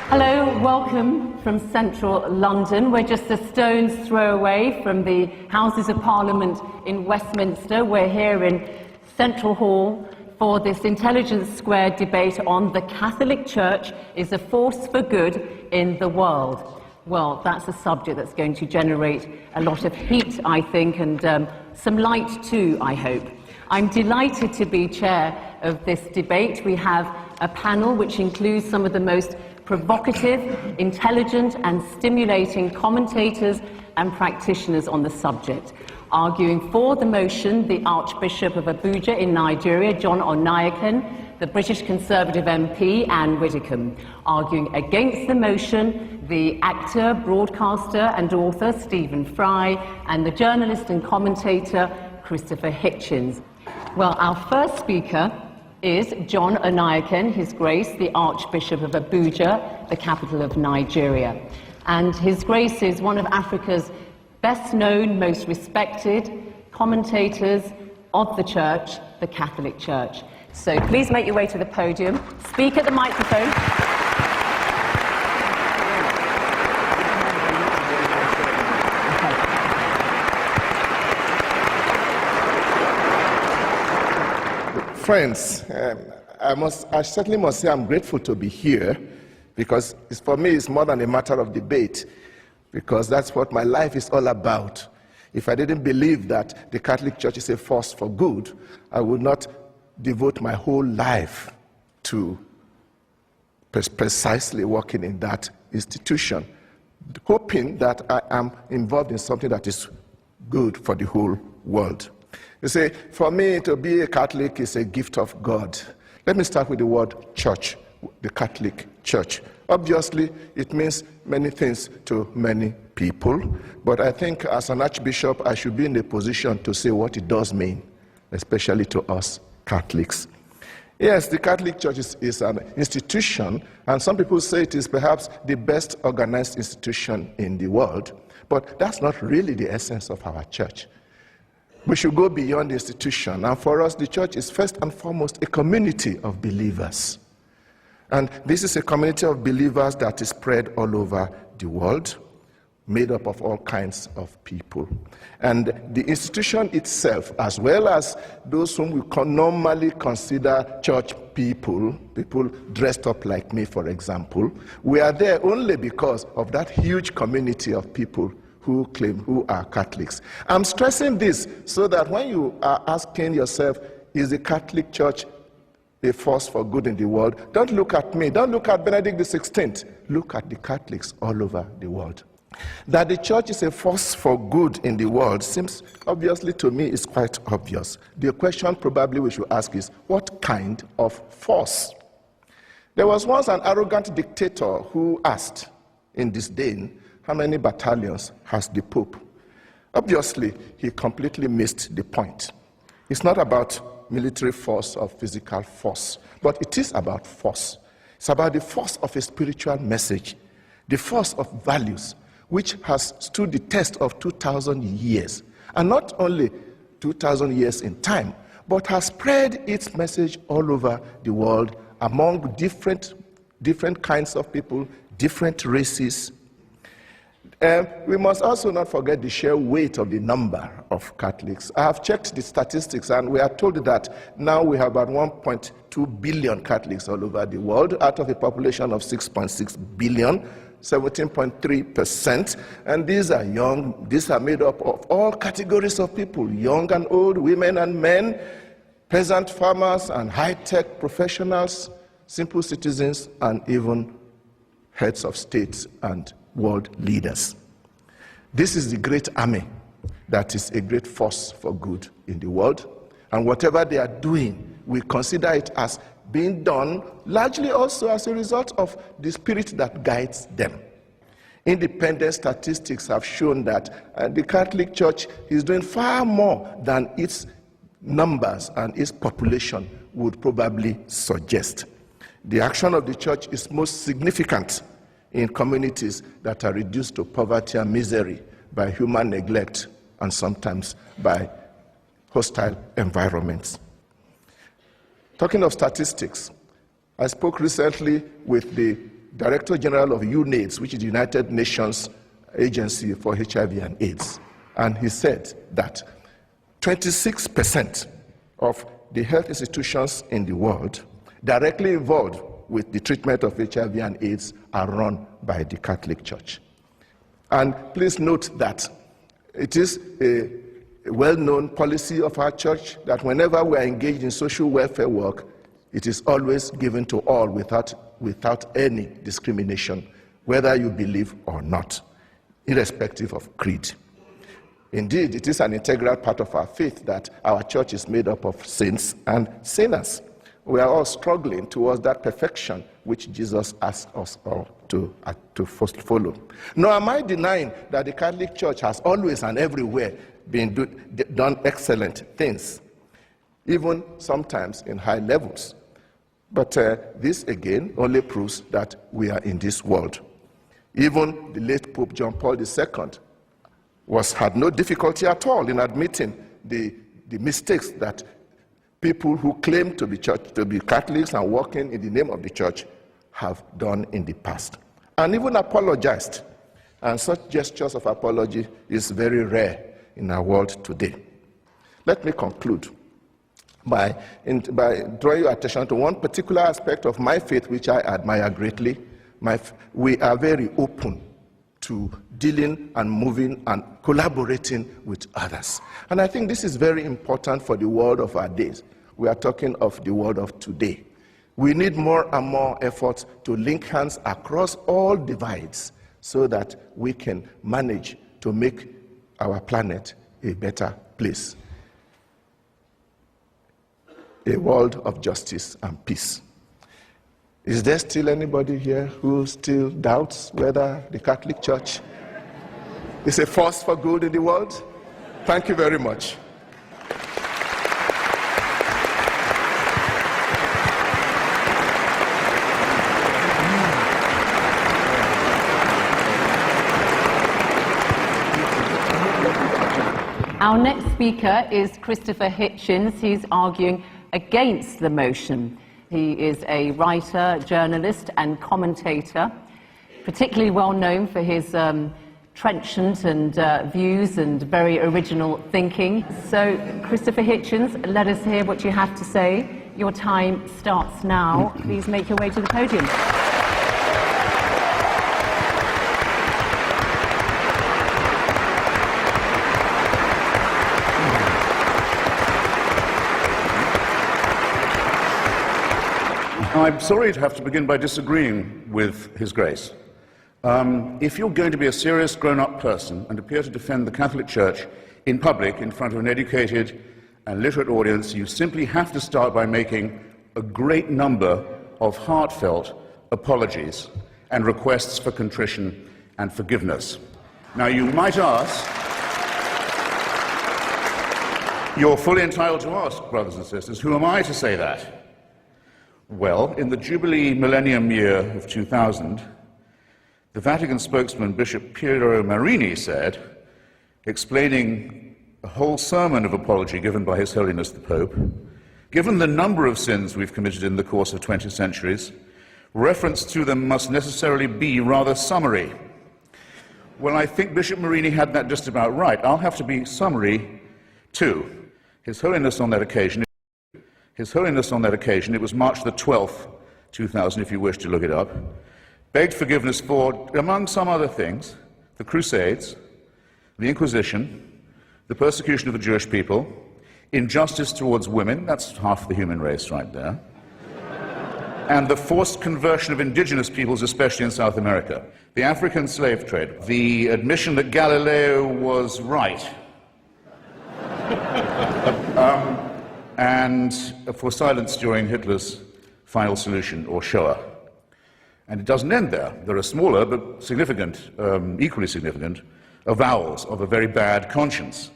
Hello, welcome from central London. We're just a stone's throw away from the Houses of Parliament in Westminster. We're here in Central Hall for this Intelligence Squared debate on the Catholic Church is a force for good in the world. Well, that's a subject that's going to generate a lot of heat, I think, and some light too, I hope. I'm delighted to be chair of this debate. We have a panel which includes some of the most provocative, intelligent and stimulating commentators and practitioners on the subject. Arguing for the motion, the Archbishop of Abuja in Nigeria, John Onayekan, the British Conservative MP, Anne Widdecombe. Arguing against the motion, the actor, broadcaster and author, Stephen Fry, and the journalist and commentator, Christopher Hitchens. Well, our first speaker is John Onayekan, His Grace, the Archbishop of Abuja, the capital of Nigeria. And His Grace is one of Africa's best known, most respected commentators of the Church, the Catholic Church. So please make your way to the podium, speak at the microphone. Friends, I certainly must say I'm grateful to be here, because for me it's more than a matter of debate, because that's what my life is all about. If I didn't believe that the Catholic Church is a force for good, I would not devote my whole life to precisely working in that institution, hoping that I am involved in something that is good for the whole world. You see, for me to be a Catholic is a gift of God. Let me start with the word church, the Catholic Church. Obviously, it means many things to many people, but I think as an archbishop, I should be in a position to say what it does mean, especially to us Catholics. Yes, the Catholic Church is an institution, and some people say it is perhaps the best organized institution in the world, but that's not really the essence of our church. We should go beyond the institution, and for us, the church is first and foremost a community of believers. And this is a community of believers that is spread all over the world, made up of all kinds of people. And the institution itself, as well as those whom we normally consider church people dressed up like me, for example, we are there only because of that huge community of people who are Catholics. I'm stressing this so that when you are asking yourself, is the Catholic Church a force for good in the world, don't look at me, don't look at Benedict XVI, look at the Catholics all over the world. That the church is a force for good in the world seems, obviously to me, is quite obvious. The question probably we should ask is, what kind of force? There was once an arrogant dictator who asked in disdain, how many battalions has the Pope? Obviously, he completely missed the point. It's not about military force or physical force, but it is about force. It's about the force of a spiritual message, the force of values, which has stood the test of 2,000 years. And not only 2,000 years in time, but has spread its message all over the world among different kinds of people, different races. We must also not forget the sheer weight of the number of Catholics. I have checked the statistics, and we are told that now we have about 1.2 billion Catholics all over the world, out of a population of 6.6 billion, 17.3%. And these are young, these are made up of all categories of people, young and old, women and men, peasant farmers and high-tech professionals, simple citizens, and even heads of states and world leaders. This is the great army that is a great force for good in the world, and whatever they are doing, we consider it as being done largely also as a result of the spirit that guides them. Independent statistics have shown that the Catholic Church is doing far more than its numbers and its population would probably suggest. The action of the church is most significant in communities that are reduced to poverty and misery by human neglect and sometimes by hostile environments. Talking of statistics, I spoke recently with the Director General of UNAIDS, which is the United Nations Agency for HIV and AIDS. And he said that 26% of the health institutions in the world directly involved with the treatment of HIV and AIDS are run by the Catholic Church. And please note that it is a well-known policy of our church that whenever we are engaged in social welfare work, it is always given to all without any discrimination, whether you believe or not, irrespective of creed. Indeed, it is an integral part of our faith that our church is made up of saints and sinners. We are all struggling towards that perfection which Jesus asked us all to follow. Nor am I denying that the Catholic Church has always and everywhere done excellent things, even sometimes in high levels. But this again only proves that we are in this world. Even the late Pope John Paul II had no difficulty at all in admitting the mistakes that people who claim to be Catholics and working in the name of the church have done in the past, and even apologized. And such gestures of apology is very rare in our world today. Let me conclude by drawing your attention to one particular aspect of my faith which I admire greatly. We are very open to dealing and moving and collaborating with others. And I think this is very important for the world of our days. We are talking of the world of today. We need more and more effort to link hands across all divides so that we can manage to make our planet a better place, a world of justice and peace. Is there still anybody here who still doubts whether the Catholic Church is a force for good in the world? Thank you very much. Our next speaker is Christopher Hitchens. He's arguing against the motion. He is a writer, journalist, and commentator, particularly well known for his trenchant and views and very original thinking. So, Christopher Hitchens, let us hear what you have to say. Your time starts now. Please make your way to the podium. I'm sorry to have to begin by disagreeing with His Grace. If you're going to be a serious grown-up person and appear to defend the Catholic Church in public in front of an educated and literate audience, you simply have to start by making a great number of heartfelt apologies and requests for contrition and forgiveness. Now, you might ask, you're fully entitled to ask, brothers and sisters, who am I to say that? Well, in the Jubilee Millennium Year of 2000, the Vatican spokesman, Bishop Piero Marini, said, explaining a whole sermon of apology given by His Holiness the Pope, given the number of sins we've committed in the course of 20 centuries, reference to them must necessarily be rather summary. Well, I think Bishop Marini had that just about right. I'll have to be summary too. His Holiness on that occasion, it was March the 12th, 2000, if you wish to look it up, begged forgiveness for, among some other things, the Crusades, the Inquisition, the persecution of the Jewish people, injustice towards women, that's half the human race right there, and the forced conversion of indigenous peoples, especially in South America, the African slave trade, the admission that Galileo was right, and for silence during Hitler's final solution, or Shoah. And it doesn't end there. There are smaller but significant, equally significant, avowals of a very bad conscience.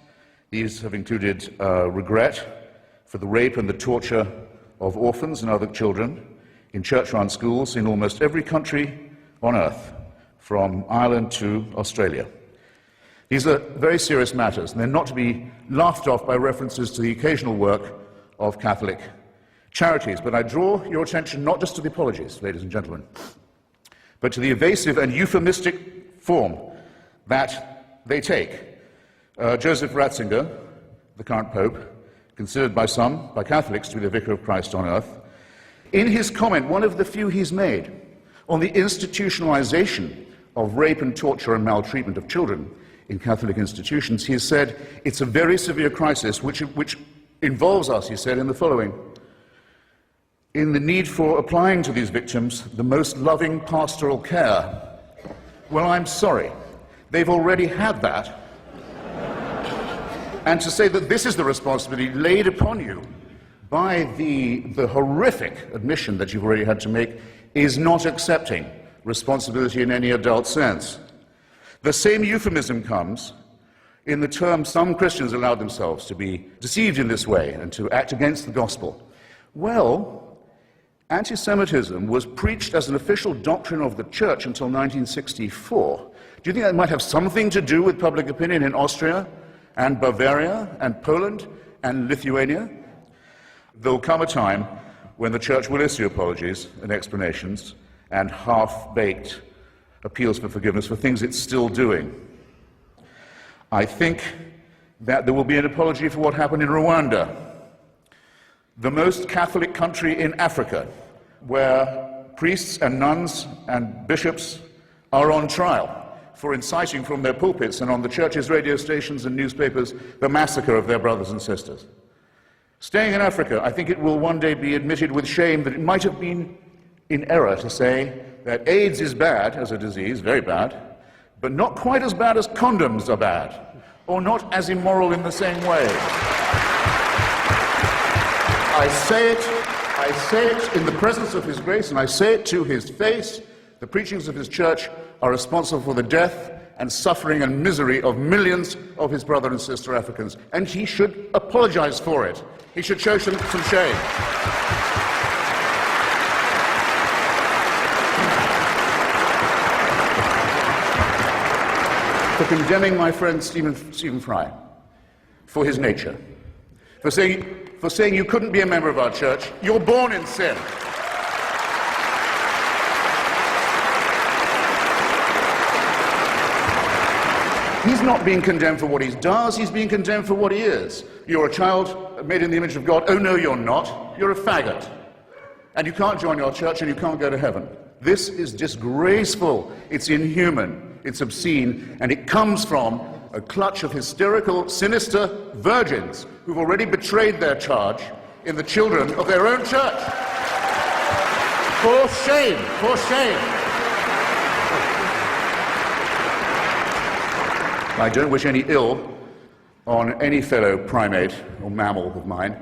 These have included regret for the rape and the torture of orphans and other children in church-run schools in almost every country on earth, from Ireland to Australia. These are very serious matters, and they're not to be laughed off by references to the occasional work of Catholic charities. But I draw your attention not just to the apologies, ladies and gentlemen, but to the evasive and euphemistic form that they take. Joseph Ratzinger, the current Pope, considered by some, by Catholics, to be the Vicar of Christ on earth, in his comment, one of the few he's made, on the institutionalization of rape and torture and maltreatment of children in Catholic institutions, he has said, it's a very severe crisis which involves us, he said, in the following: in the need for applying to these victims the most loving pastoral care. Well, I'm sorry. They've already had that. And to say that this is the responsibility laid upon you by the horrific admission that you've already had to make is not accepting responsibility in any adult sense. The same euphemism comes in the term some Christians allowed themselves to be deceived in this way and to act against the gospel. Well, anti-Semitism was preached as an official doctrine of the church until 1964. Do you think that might have something to do with public opinion in Austria and Bavaria and Poland and Lithuania? There'll come a time when the church will issue apologies and explanations and half-baked appeals for forgiveness for things it's still doing. I think that there will be an apology for what happened in Rwanda, the most Catholic country in Africa, where priests and nuns and bishops are on trial for inciting from their pulpits and on the church's radio stations and newspapers the massacre of their brothers and sisters. Staying in Africa, I think it will one day be admitted with shame that it might have been in error to say that AIDS is bad as a disease, very bad, but not quite as bad as condoms are bad, or not as immoral in the same way. I say it in the presence of His grace, and I say it to His face. The preachings of His church are responsible for the death and suffering and misery of millions of His brother and sister Africans, and He should apologize for it. He should show some shame. For condemning my friend Stephen Fry for his nature, for saying you couldn't be a member of our church, you're born in sin. He's not being condemned for what he does, he's being condemned for what he is. You're a child made in the image of God. Oh no, you're not. You're a faggot. And you can't join our church and you can't go to heaven. This is disgraceful. It's inhuman. It's obscene. And it comes from a clutch of hysterical, sinister virgins who've already betrayed their charge in the children of their own church. For shame, for shame. I don't wish any ill on any fellow primate or mammal of mine,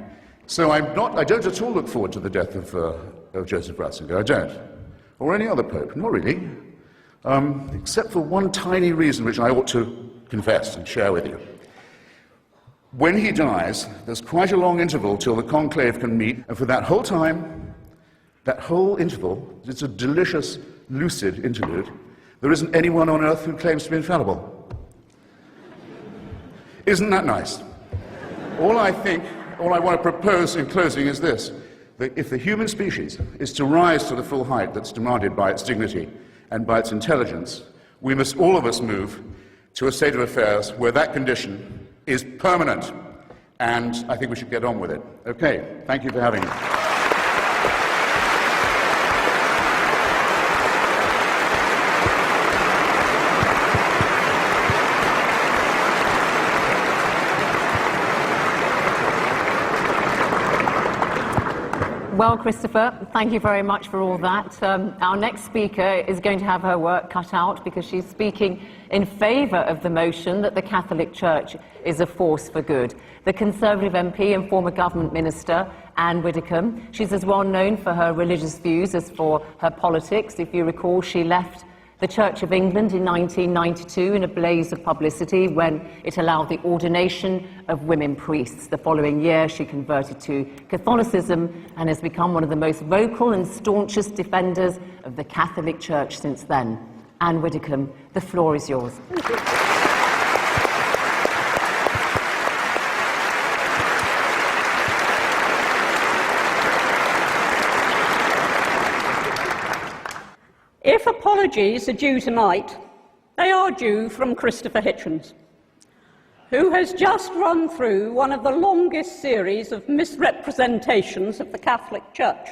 so I don't at all look forward to the death of Joseph Ratzinger. I don't. Or any other pope, not really. Except for one tiny reason which I ought to confess and share with you. When he dies, there's quite a long interval till the conclave can meet, and for that whole time, that whole interval, it's a delicious, lucid interlude, there isn't anyone on earth who claims to be infallible. Isn't that nice? All I want to propose in closing is this, that if the human species is to rise to the full height that's demanded by its dignity and by its intelligence, we must all of us move to a state of affairs where that condition is permanent. And I think we should get on with it. Okay, thank you for having me. Well, Christopher, thank you very much for all that. Our next speaker is going to have her work cut out because she's speaking in favour of the motion that the Catholic Church is a force for good. The Conservative MP and former government minister, Anne Widdecombe, she's as well known for her religious views as for her politics. If you recall, she left the Church of England in 1992 in a blaze of publicity when it allowed the ordination of women priests. The following year, she converted to Catholicism and has become one of the most vocal and staunchest defenders of the Catholic Church since then. Anne Widdecombe, the floor is yours. If apologies are due tonight. They are due from Christopher Hitchens, who has just run through one of the longest series of misrepresentations of the Catholic Church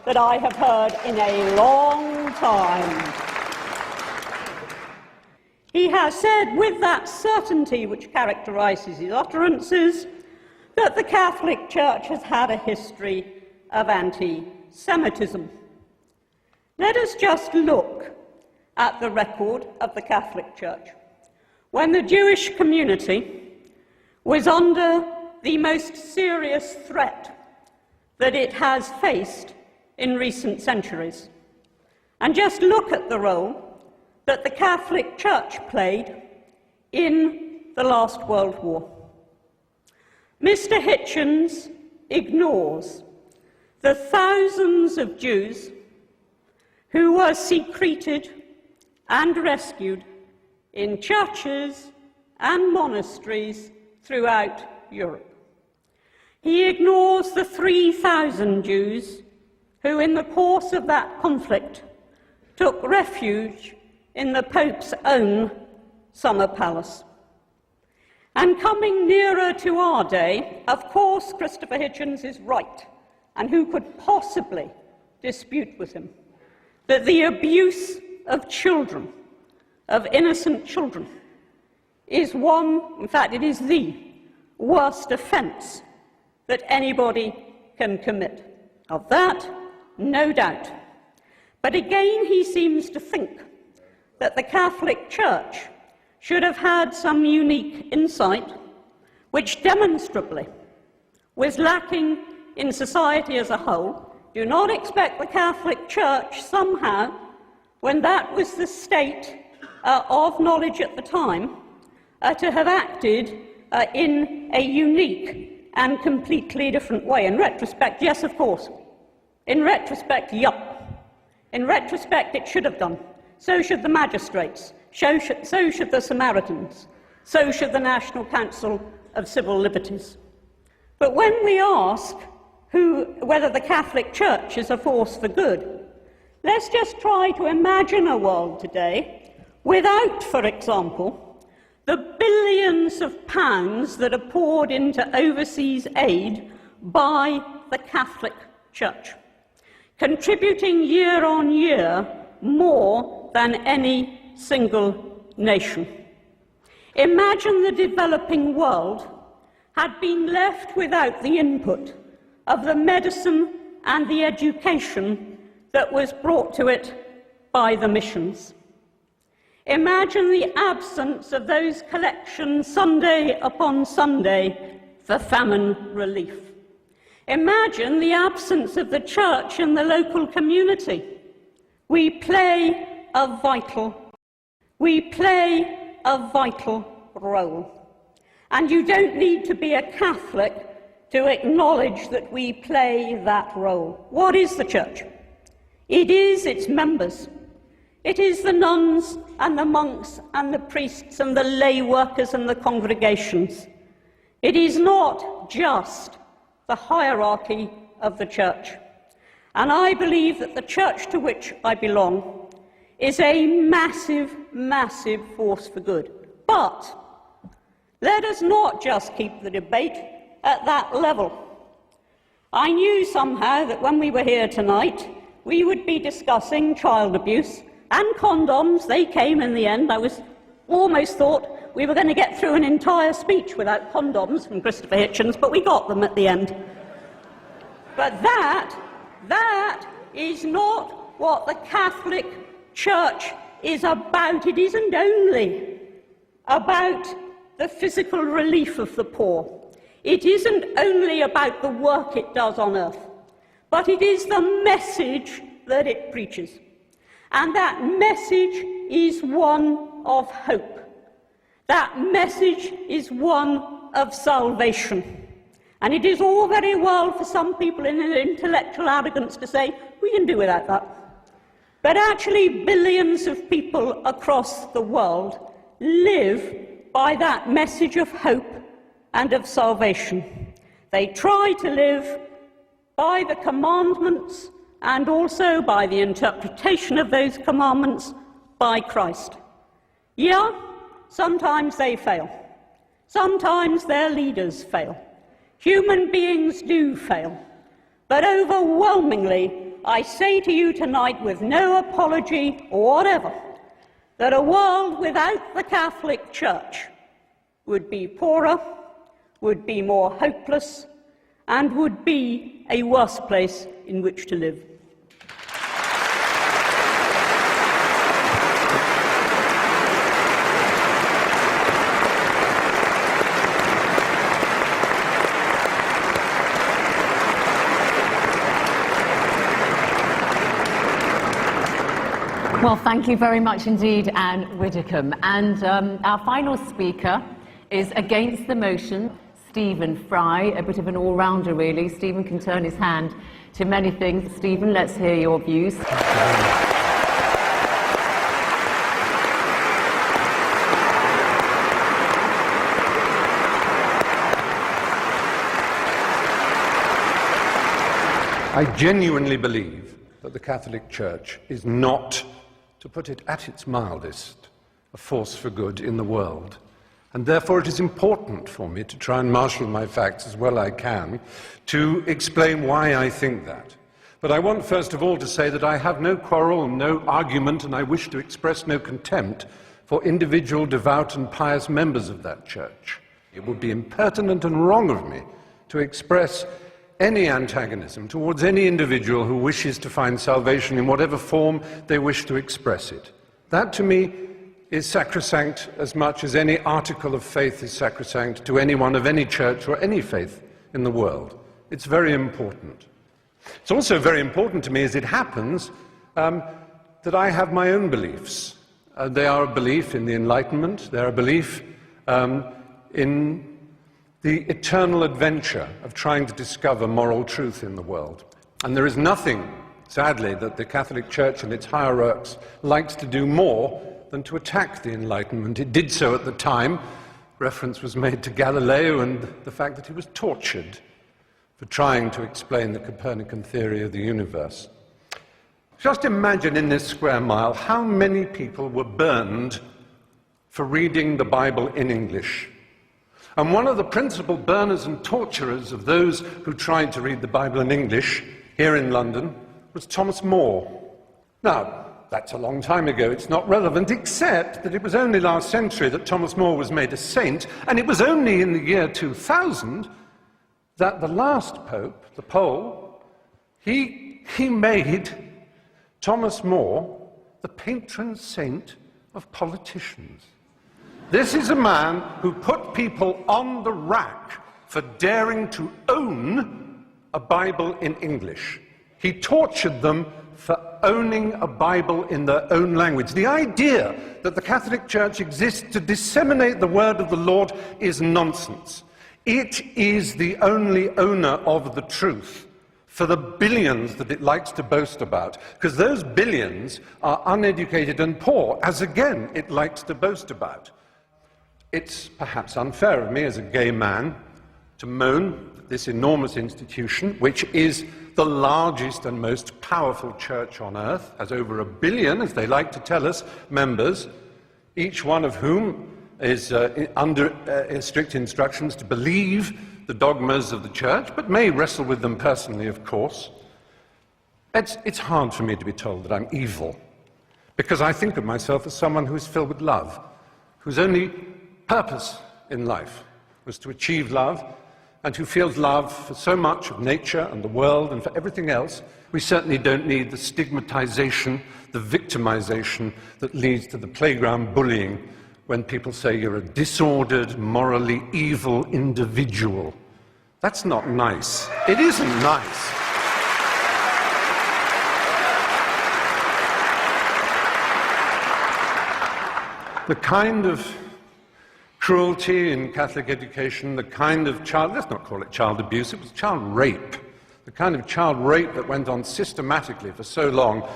that I have heard in a long time. He has said, with that certainty which characterises his utterances, that the Catholic Church has had a history of anti-Semitism. Let us just look at the record of the Catholic Church. When the Jewish community was under the most serious threat that it has faced in recent centuries, and just look at the role that the Catholic Church played in the last World War. Mr. Hitchens ignores the thousands of Jews who were secreted and rescued in churches and monasteries throughout Europe. He ignores the 3,000 Jews who, in the course of that conflict, took refuge in the Pope's own summer palace. And coming nearer to our day, of course, Christopher Hitchens is right, and who could possibly dispute with him, that the abuse of children, of innocent children, is one, in fact, it is the worst offence that anybody can commit. Of that, no doubt. But again, he seems to think that the Catholic Church should have had some unique insight, which demonstrably was lacking in society as a whole. Do not expect the Catholic Church somehow, when that was the state of knowledge at the time, to have acted in a unique and completely different way. In retrospect, yes, of course. In retrospect, yup. In retrospect, it should have done. So should the magistrates. So should the Samaritans. So should the National Council of Civil Liberties. But when we ask whether the Catholic Church is a force for good, let's just try to imagine a world today without, for example, the billions of pounds that are poured into overseas aid by the Catholic Church, contributing year on year more than any single nation. Imagine the developing world had been left without the input of the medicine and the education that was brought to it by the missions. Imagine the absence of those collections Sunday upon Sunday for famine relief. Imagine the absence of the church in the local community. We play a vital role. And you don't need to be a Catholic to acknowledge that we play that role. What is the church? It is its members. It is the nuns and the monks and the priests and the lay workers and the congregations. It is not just the hierarchy of the church. And I believe that the church to which I belong is a massive, massive force for good. But let us not just keep the debate at that level. I knew somehow that when we were here tonight, we would be discussing child abuse and condoms. They came in the end. I almost thought we were going to get through an entire speech without condoms from Christopher Hitchens, but we got them at the end. But that is not what the Catholic Church is about. It isn't only about the physical relief of the poor. It isn't only about the work it does on earth, but it is the message that it preaches. And that message is one of hope. That message is one of salvation. And it is all very well for some people in their intellectual arrogance to say, we can do without that. But actually, billions of people across the world live by that message of hope and of salvation. They try to live by the commandments and also by the interpretation of those commandments by Christ. Yeah, sometimes they fail. Sometimes their leaders fail. Human beings do fail. But overwhelmingly, I say to you tonight with no apology or whatever, that a world without the Catholic Church would be poorer, would be more hopeless, and would be a worse place in which to live. Well, thank you very much indeed, Anne Widdicombe. And our final speaker is against the motion, Stephen Fry, a bit of an all-rounder really. Stephen can turn his hand to many things. Stephen, let's hear your views. I genuinely believe that the Catholic Church is not, to put it at its mildest, a force for good in the world. And therefore it is important for me to try and marshal my facts as well I can to explain why I think that. But I want first of all to say that I have no quarrel, no argument, and I wish to express no contempt for individual devout and pious members of that church. It would be impertinent and wrong of me to express any antagonism towards any individual who wishes to find salvation in whatever form they wish to express it. That, to me, is sacrosanct as much as any article of faith is sacrosanct to anyone of any church or any faith in the world. It's very important. It's also very important to me, as it happens, that I have my own beliefs. They are a belief in the Enlightenment, they are a belief in the eternal adventure of trying to discover moral truth in the world. And there is nothing, sadly, that the Catholic Church and its hierarchs likes to do more than to attack the Enlightenment. It did so at the time. Reference was made to Galileo and the fact that he was tortured for trying to explain the Copernican theory of the universe. Just imagine in this square mile how many people were burned for reading the Bible in English. And one of the principal burners and torturers of those who tried to read the Bible in English here in London was Thomas More. Now, that's a long time ago. It's not relevant, except that it was only last century that Thomas More was made a saint, and it was only in the year 2000 that the last pope, the Pole, he made Thomas More the patron saint of politicians. This is a man who put people on the rack for daring to own a Bible in English. He tortured them for owning a Bible in their own language. The idea that the Catholic Church exists to disseminate the word of the Lord is nonsense. It is the only owner of the truth for the billions that it likes to boast about, because those billions are uneducated and poor, as again it likes to boast about. It's perhaps unfair of me as a gay man to moan that this enormous institution, which is the largest and most powerful church on earth, has over 1 billion, as they like to tell us, members, each one of whom is under strict instructions to believe the dogmas of the church, but may wrestle with them personally, of course. It's hard for me to be told that I'm evil, because I think of myself as someone who is filled with love, whose only purpose in life was to achieve love, and who feels love for so much of nature and the world and for everything else. We certainly don't need the stigmatization, the victimization that leads to the playground bullying when people say you're a disordered, morally evil individual. That's not nice. It isn't nice. The kind of cruelty in Catholic education, the kind of let's not call it child abuse, it was child rape. The kind of child rape that went on systematically for so long.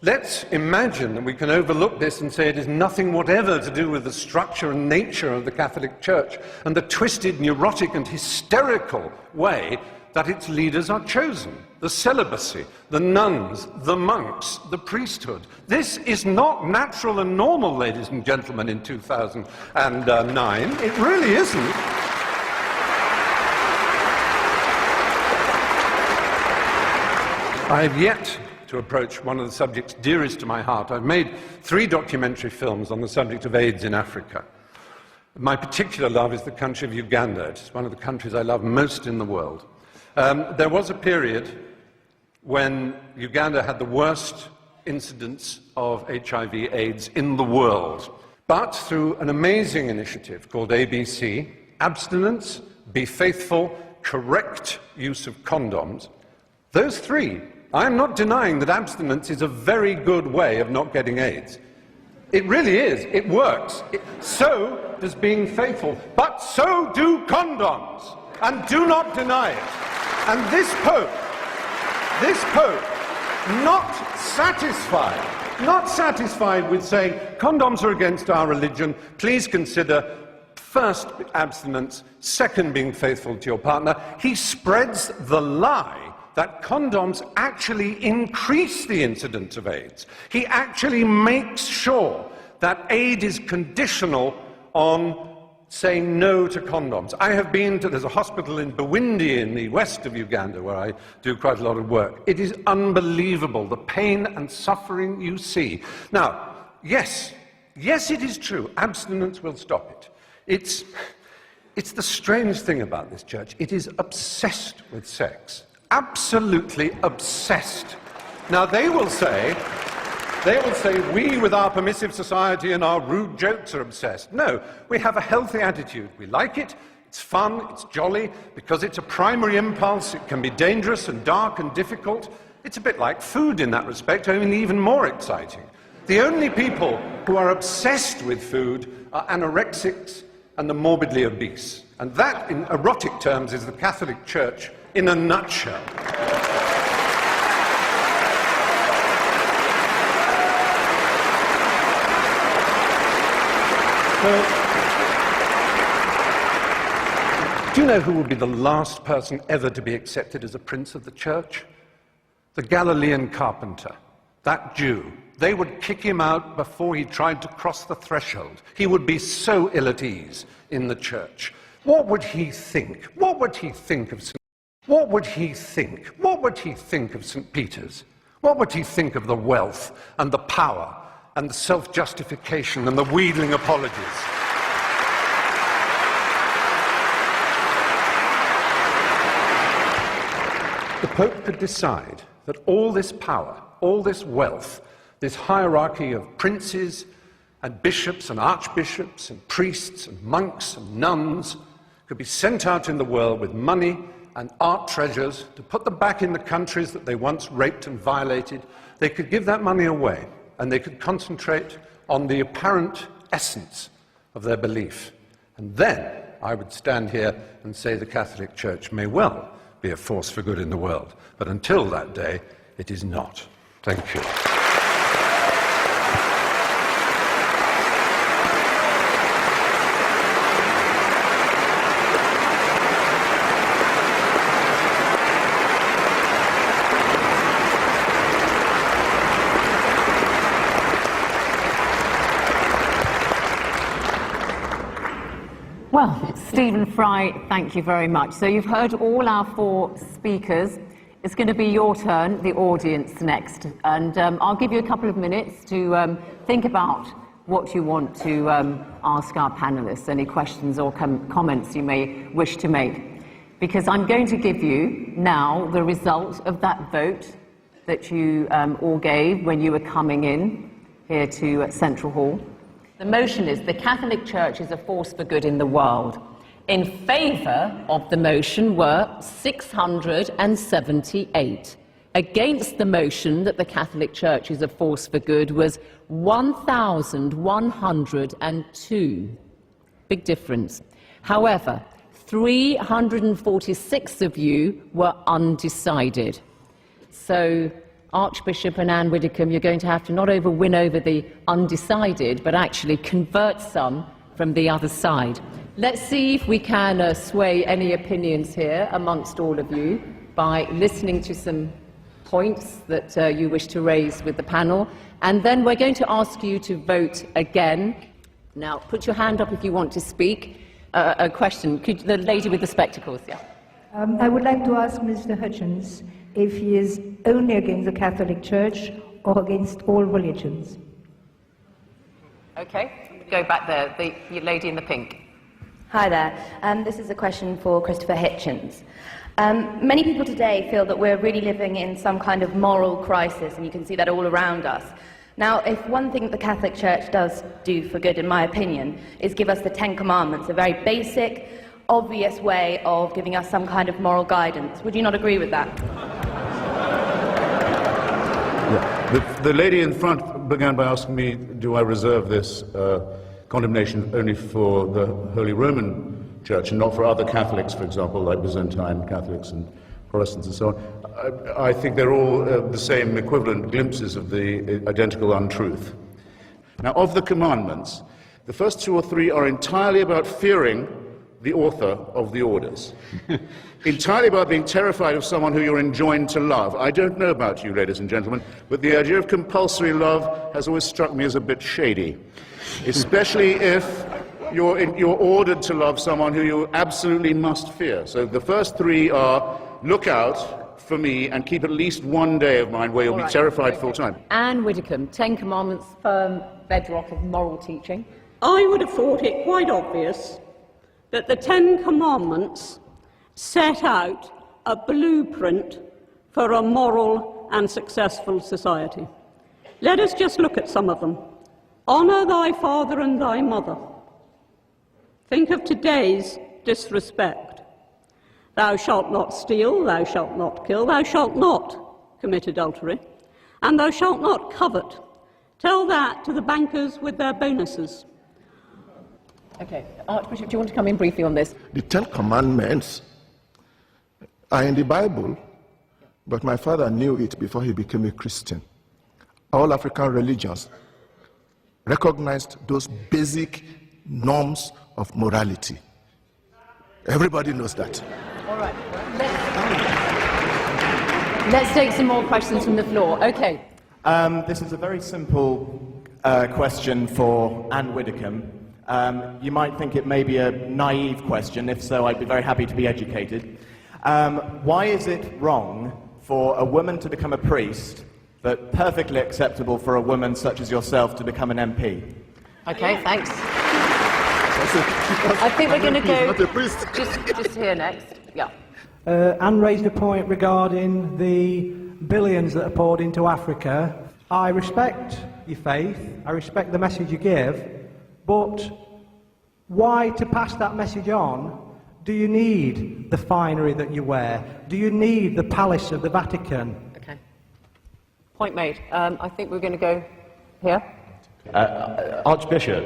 Let's imagine that we can overlook this and say it is nothing whatever to do with the structure and nature of the Catholic Church and the twisted, neurotic and hysterical way that its leaders are chosen. The celibacy, the nuns, the monks, the priesthood. This is not natural and normal, ladies and gentlemen, in 2009. It really isn't. I have yet to approach one of the subjects dearest to my heart. I've made 3 documentary films on the subject of AIDS in Africa. My particular love is the country of Uganda. It's one of the countries I love most in the world. There was a period when Uganda had the worst incidence of HIV/AIDS in the world. But through an amazing initiative called ABC, abstinence, be faithful, correct use of condoms, those 3, I'm not denying that abstinence is a very good way of not getting AIDS. It really is. It works. So does being faithful. But so do condoms. And do not deny it. And this Pope, not satisfied with saying condoms are against our religion, please consider first abstinence, second being faithful to your partner, he spreads the lie that condoms actually increase the incidence of AIDS. He actually makes sure that aid is conditional on saying no to condoms. I have been to, there's a hospital in Bwindi in the west of Uganda where I do quite a lot of work. It is unbelievable, the pain and suffering you see. Now, yes, it is true, abstinence will stop it. It's the strange thing about this church. It is obsessed with sex. Absolutely obsessed. Now they will say, we with our permissive society and our rude jokes are obsessed. No, we have a healthy attitude. We like it, it's fun, it's jolly, because it's a primary impulse, it can be dangerous and dark and difficult. It's a bit like food in that respect, only even more exciting. The only people who are obsessed with food are anorexics and the morbidly obese. And that, in erotic terms, is the Catholic Church in a nutshell. So, do you know who would be the last person ever to be accepted as a prince of the church? The Galilean carpenter, that Jew. They would kick him out before he tried to cross the threshold. He would be so ill at ease in the church. What would he think? What would he think of St. What would he think? What would he think of St. Peter's? What would he think of the wealth and the power and the self-justification and the wheedling apologies? The Pope could decide that all this power, all this wealth, this hierarchy of princes and bishops and archbishops and priests and monks and nuns could be sent out in the world with money and art treasures to put them back in the countries that they once raped and violated. They could give that money away and they could concentrate on the apparent essence of their belief. And then I would stand here and say the Catholic Church may well be a force for good in the world. But until that day, it is not. Thank you. Well, Stephen Fry, thank you very much. So you've heard all our 4 speakers. It's going to be your turn, the audience, next. And I'll give you a couple of minutes to think about what you want to ask our panelists, any questions or comments you may wish to make. Because I'm going to give you now the result of that vote that you all gave when you were coming in here to Central Hall. The motion is the Catholic Church is a force for good in the world. In favour of the motion were 678. Against the motion that the Catholic Church is a force for good was 1,102. Big difference. However, 346 of you were undecided. So, Archbishop and Anne Widdicombe, you're going to have to not win over the undecided, but actually convert some from the other side. Let's see if we can sway any opinions here amongst all of you by listening to some points that you wish to raise with the panel, and then we're going to ask you to vote again. Now, put your hand up if you want to speak. A question. The lady with the spectacles, yeah. I would like to ask Mr. Hitchens if he is only against the Catholic Church or against all religions. Okay, go back there, the lady in the pink. Hi there. This is a question for Christopher Hitchens. Many people today feel that we're really living in some kind of moral crisis, and you can see that all around us. Now, if one thing the Catholic Church does do for good, in my opinion, is give us the Ten Commandments, a very basic, obvious way of giving us some kind of moral guidance. Would you not agree with that? Yeah. The lady in front began by asking me, do I reserve this condemnation only for the Holy Roman Church and not for other Catholics, for example, like Byzantine Catholics and Protestants and so on. I think they're all the same equivalent glimpses of the identical untruth. Now, of the commandments, the first 2 or 3 are entirely about fearing the author of the orders. Entirely about being terrified of someone who you're enjoined to love. I don't know about you, ladies and gentlemen, but the idea of compulsory love has always struck me as a bit shady, especially if you're ordered to love someone who you absolutely must fear. So the first 3 are, look out for me and keep at least one day of mine where you'll be terrified full time. Anne Widdecombe, 10 Commandments, firm bedrock of moral teaching. I would have thought it quite obvious that the 10 Commandments set out a blueprint for a moral and successful society. Let us just look at some of them. Honour thy father and thy mother. Think of today's disrespect. Thou shalt not steal, thou shalt not kill, thou shalt not commit adultery, and thou shalt not covet. Tell that to the bankers with their bonuses. Okay, Archbishop, do you want to come in briefly on this? The 10 Commandments are in the Bible, but my father knew it before he became a Christian. All African religions recognized those basic norms of morality. Everybody knows that. All right. Let's take some more questions from the floor. Okay. This is a very simple question for Anne Widdecombe. You might think it may be a naive question. If so, I'd be very happy to be educated. Why is it wrong for a woman to become a priest, but perfectly acceptable for a woman such as yourself to become an MP? Okay, thanks. I think we're going to go just here next. Yeah. Anne raised a point regarding the billions that are poured into Africa. I respect your faith, I respect the message you give, but why, to pass that message on, do you need the finery that you wear? Do you need the palace of the Vatican? Okay. Point made. I think we're going to go here. Archbishop,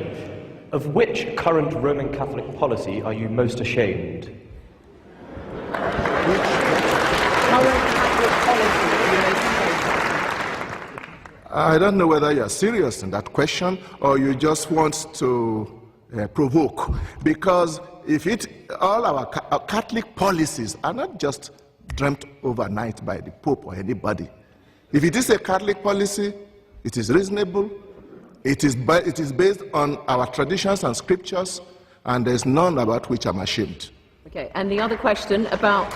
of which current Roman Catholic policy are you most ashamed? Current Catholic policy are you most ashamed? I don't know whether you're serious in that question or you just want to provoke, because if all our Catholic policies are not just dreamt overnight by the Pope or anybody. If it is a Catholic policy, it is reasonable, it is based on our traditions and scriptures, and there's none about which I'm ashamed. Okay, and the other question about...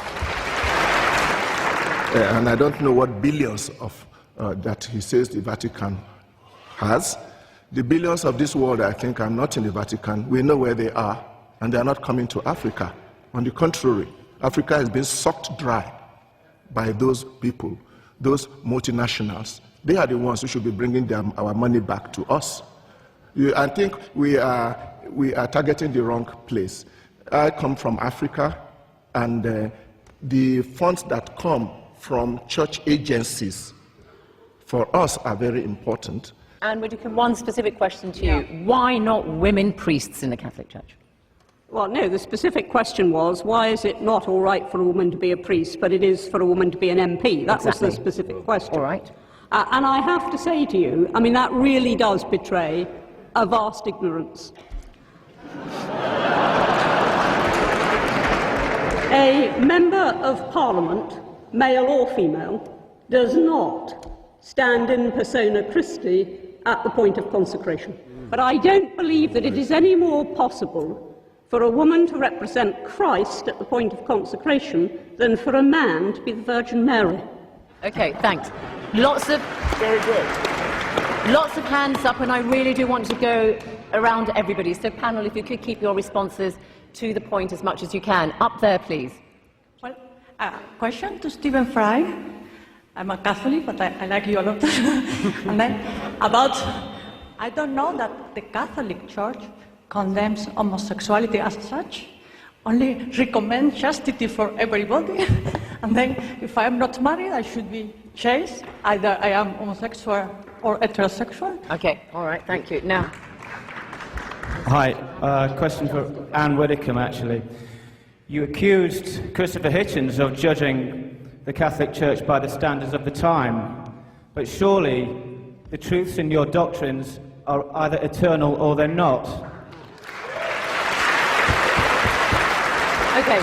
and I don't know what billions of that he says the Vatican has. The billions of this world, I think, are not in the Vatican. We know where they are, and they are not coming to Africa. On the contrary, Africa has been sucked dry by those people, those multinationals. They are the ones who should be bringing our money back to us. I think we are targeting the wrong place. I come from Africa, and the funds that come from church agencies for us are very important. And Widdecombe, one specific question to you. Why not women priests in the Catholic Church? Well, no, the specific question was, why is it not all right for a woman to be a priest, but it is for a woman to be an MP? That was the specific question. All right. And I have to say to you, I mean, that really does betray a vast ignorance. A member of Parliament, male or female, does not stand in persona Christi at the point of consecration. But I don't believe that it is any more possible for a woman to represent Christ at the point of consecration than for a man to be the Virgin Mary. Okay, thanks. Lots of hands up, and I really do want to go around everybody. So, panel, if you could keep your responses to the point as much as you can. Up there, please. Well, question to Stephen Fry. I'm a Catholic, but I like you a lot. And then about, I don't know that the Catholic Church condemns homosexuality as such, only recommends chastity for everybody. And then, if I am not married, I should be chaste. Either I am homosexual or heterosexual. Okay, all right, thank you. Now. Hi, question for Anne Widdecombe, actually. You accused Christopher Hitchens of judging the Catholic Church by the standards of the time, but surely the truths in your doctrines are either eternal or they're not. Okay.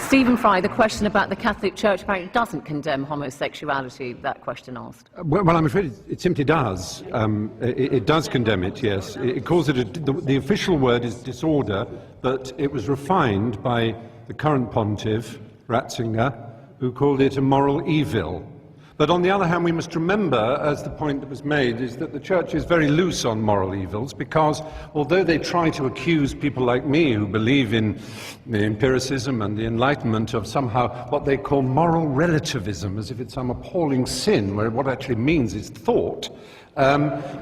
Stephen Fry, the question about the Catholic Church apparently doesn't condemn homosexuality, that question asked. Well, I'm afraid it simply does. It does condemn it, yes. It calls it, the official word is disorder, but it was refined by the current pontiff, Ratzinger, who called it a moral evil. But on the other hand, we must remember, as the point that was made, is that the Church is very loose on moral evils, because although they try to accuse people like me who believe in the empiricism and the Enlightenment of somehow what they call moral relativism, as if it's some appalling sin, where what it actually means is thought,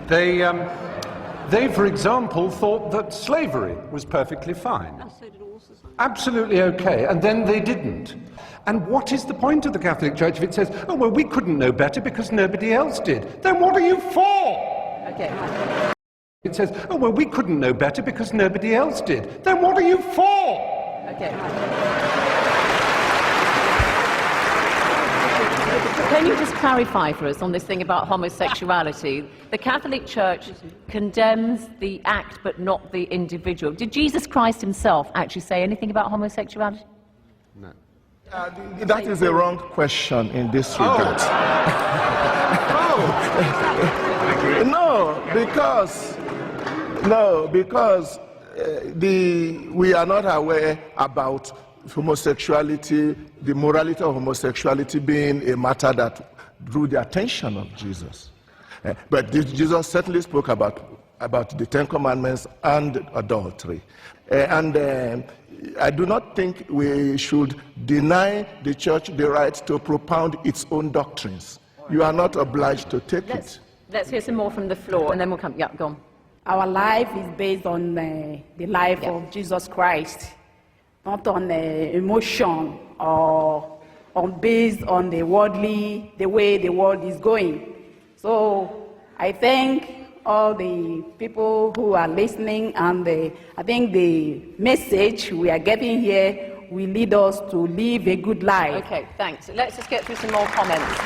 they, for example, thought that slavery was perfectly fine. Absolutely okay, and then they didn't. And what is the point of the Catholic Church if it says, oh, well, we couldn't know better because nobody else did? Then what are you for? Okay. It says, oh, well, we couldn't know better because nobody else did. Then what are you for? Okay. Can you just clarify for us on this thing about homosexuality? The Catholic Church condemns the act but not the individual. Did Jesus Christ himself actually say anything about homosexuality? No. That is a wrong question in this regard. Because we are not aware about homosexuality, the morality of homosexuality being a matter that drew the attention of Jesus. But Jesus certainly spoke about the Ten Commandments and adultery. I do not think we should deny the Church the right to propound its own doctrines. You are not obliged to take it. Let's hear some more from the floor, and then we'll come. Yeah, go on. Our life is based on the life of Jesus Christ, not on emotion or based on the way the world is going. So I thank all the people who are listening, and I think the message we are getting here will lead us to live a good life. Okay, thanks. Let's just get through some more comments.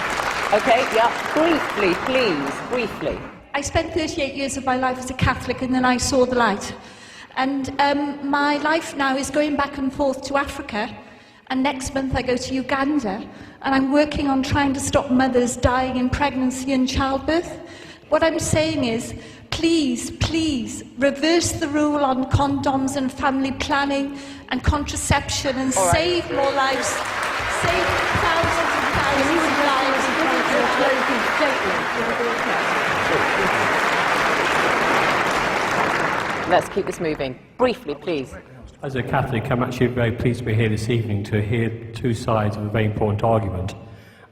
Okay, yeah, briefly, please, briefly. I spent 38 years of my life as a Catholic, and then I saw the light. And my life now is going back and forth to Africa, and next month I go to Uganda, and I'm working on trying to stop mothers dying in pregnancy and childbirth. What I'm saying is, please, please, reverse the rule on condoms and family planning and contraception and save more lives, save thousands and thousands of lives. Let's keep this moving. Briefly, please. As a Catholic, I'm actually very pleased to be here this evening to hear two sides of a very important argument.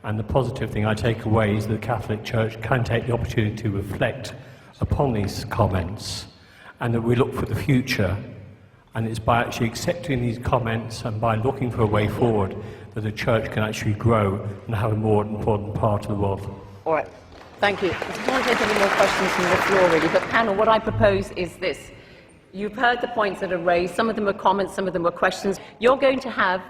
And the positive thing I take away is that the Catholic Church can take the opportunity to reflect upon these comments, and that we look for the future. And it's by actually accepting these comments and by looking for a way forward that the Church can actually grow and have a more important part of the world. All right. Thank you. I don't want to take any more questions from the floor, really. But panel, what I propose is this. You've heard the points that are raised. Some of them were comments, some of them were questions. You're going to have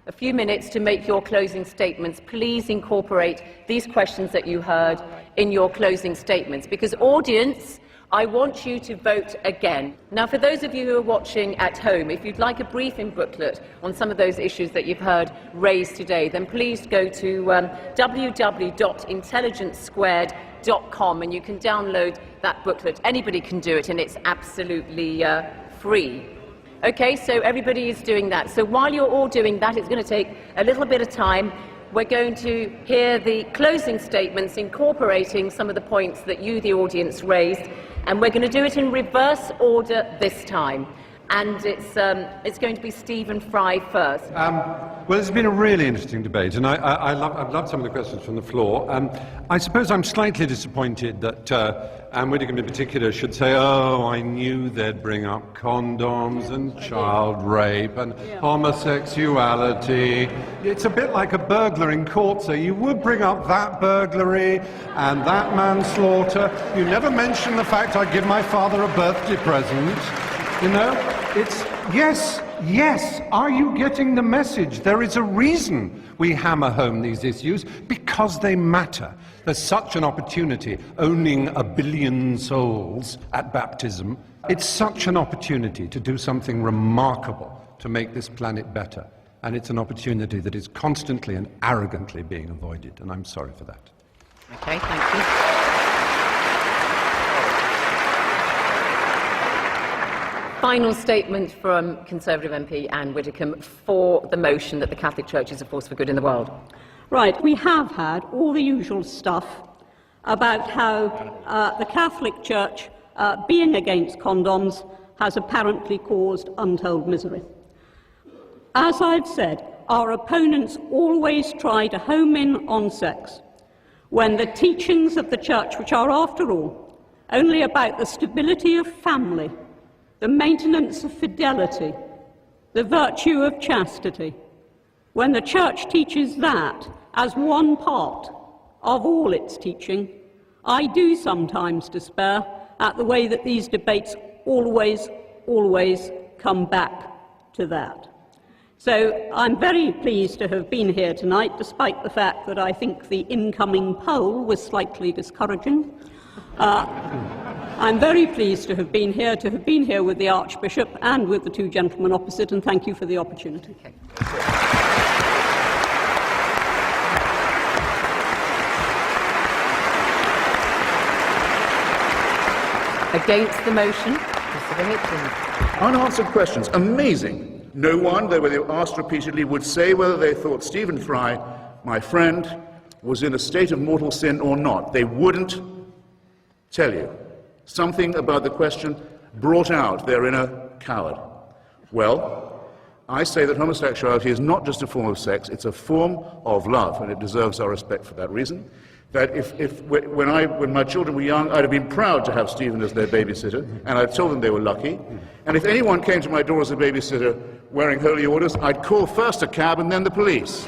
a few minutes to make your closing statements. Please incorporate these questions that you heard in your closing statements, because audience, I want you to vote again. Now, for those of you who are watching at home, if you'd like a briefing booklet on some of those issues that you've heard raised today, then please go to www.intelligencesquared.com and you can download that booklet. Anybody can do it, and it's absolutely free. Okay, so everybody is doing that. So while you're all doing that, it's going to take a little bit of time. We're going to hear the closing statements incorporating some of the points that you, the audience, raised, and we're going to do it in reverse order this time. And it's going to be Stephen Fry first. Well, it's been a really interesting debate, and I've loved some of the questions from the floor. I suppose I'm slightly disappointed that Anne Widdecombe in particular should say, oh, I knew they'd bring up condoms and child rape and homosexuality. It's a bit like a burglar in court, so you would bring up that burglary and that manslaughter. You never mention the fact I give my father a birthday present. You know, it's, yes, are you getting the message? There is a reason we hammer home these issues, because they matter. There's such an opportunity, owning 1 billion souls at baptism. It's such an opportunity to do something remarkable to make this planet better. And it's an opportunity that is constantly and arrogantly being avoided, and I'm sorry for that. Okay, thank you. Final statement from Conservative MP Anne Widdecombe for the motion that the Catholic Church is a force for good in the world. Right, we have had all the usual stuff about how the Catholic Church, being against condoms, has apparently caused untold misery. As I've said, our opponents always try to home in on sex, when the teachings of the Church, which are, after all, only about the stability of family, the maintenance of fidelity, the virtue of chastity, when the Church teaches that as one part of all its teaching, I do sometimes despair at the way that these debates always come back to that. So I'm very pleased to have been here tonight, despite the fact that I think the incoming poll was slightly discouraging. I'm very pleased to have been here with the Archbishop and with the two gentlemen opposite, and thank you for the opportunity. Okay. Against the motion, Mr. Hitchens. Unanswered questions. Amazing. No one, though they were asked repeatedly, would say whether they thought Stephen Fry, my friend, was in a state of mortal sin or not. They wouldn't tell you. Something about the question brought out their inner coward. Well, I say that homosexuality is not just a form of sex, it's a form of love, and it deserves our respect for that reason. That when my children were young, I'd have been proud to have Stephen as their babysitter, and I'd told them they were lucky. And if anyone came to my door as a babysitter wearing holy orders, I'd call first a cab and then the police.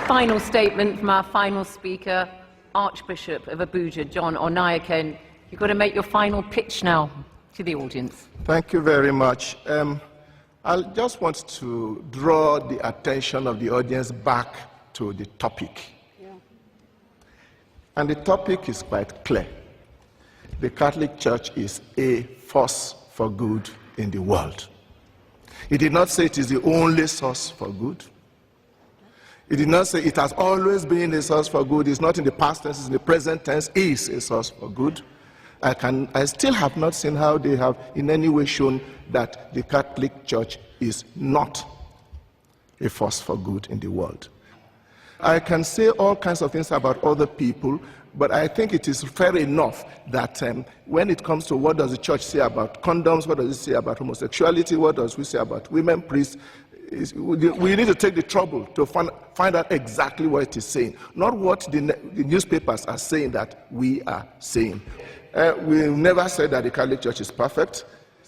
Final statement from our final speaker, Archbishop of Abuja, John Onaiken. You've got to make your final pitch now to the audience. Thank you very much. I just want to draw the attention of the audience back to the topic. Yeah. And the topic is quite clear. The Catholic Church is a force for good in the world. It did not say it is the only source for good. It did not say it has always been a source for good. It's not in the past tense, it's in the present tense, is a source for good. I still have not seen how they have in any way shown that the Catholic Church is not a force for good in the world. I can say all kinds of things about other people, but I think it is fair enough that when it comes to what does the Church say about condoms, what does it say about homosexuality, what does we say about women priests, we need to take the trouble to find out exactly what it is saying, not what the newspapers are saying that we are saying. We never said that the Catholic Church is perfect.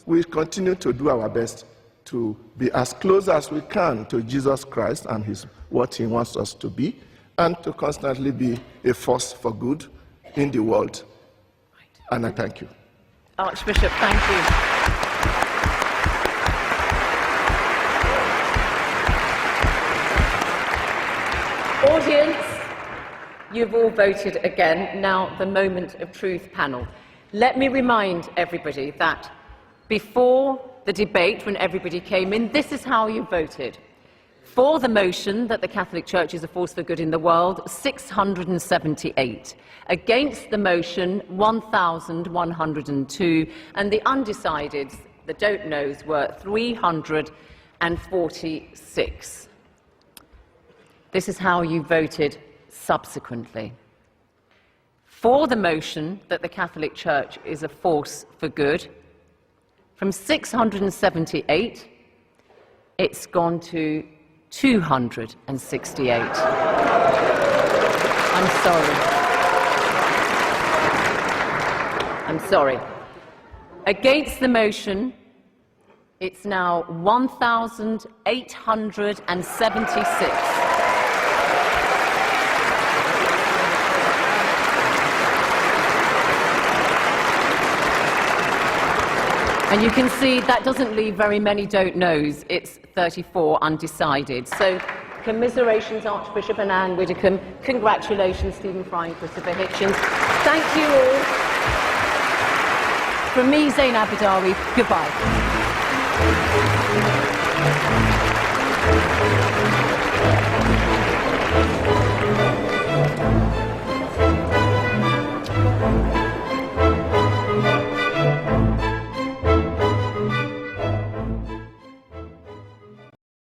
We continue to do our best to be as close as we can to Jesus Christ and what he wants us to be, and to constantly be a force for good in the world. And I thank you. Archbishop, thank you. Audience, you've all voted again. Now, the moment of truth panel. Let me remind everybody that before the debate, when everybody came in, this is how you voted. For the motion that the Catholic Church is a force for good in the world, 678. Against the motion, 1,102. And the undecideds, the don't knows, were 346. This is how you voted subsequently. For the motion that the Catholic Church is a force for good, from 678, it's gone to 268. I'm sorry. Against the motion, it's now 1,876. And you can see that doesn't leave very many don't knows. It's 34 undecided. So commiserations, Archbishop and Anne Widdecombe. Congratulations, Stephen Fry and Christopher Hitchens. Thank you all. From me, Zain Abadawi, goodbye.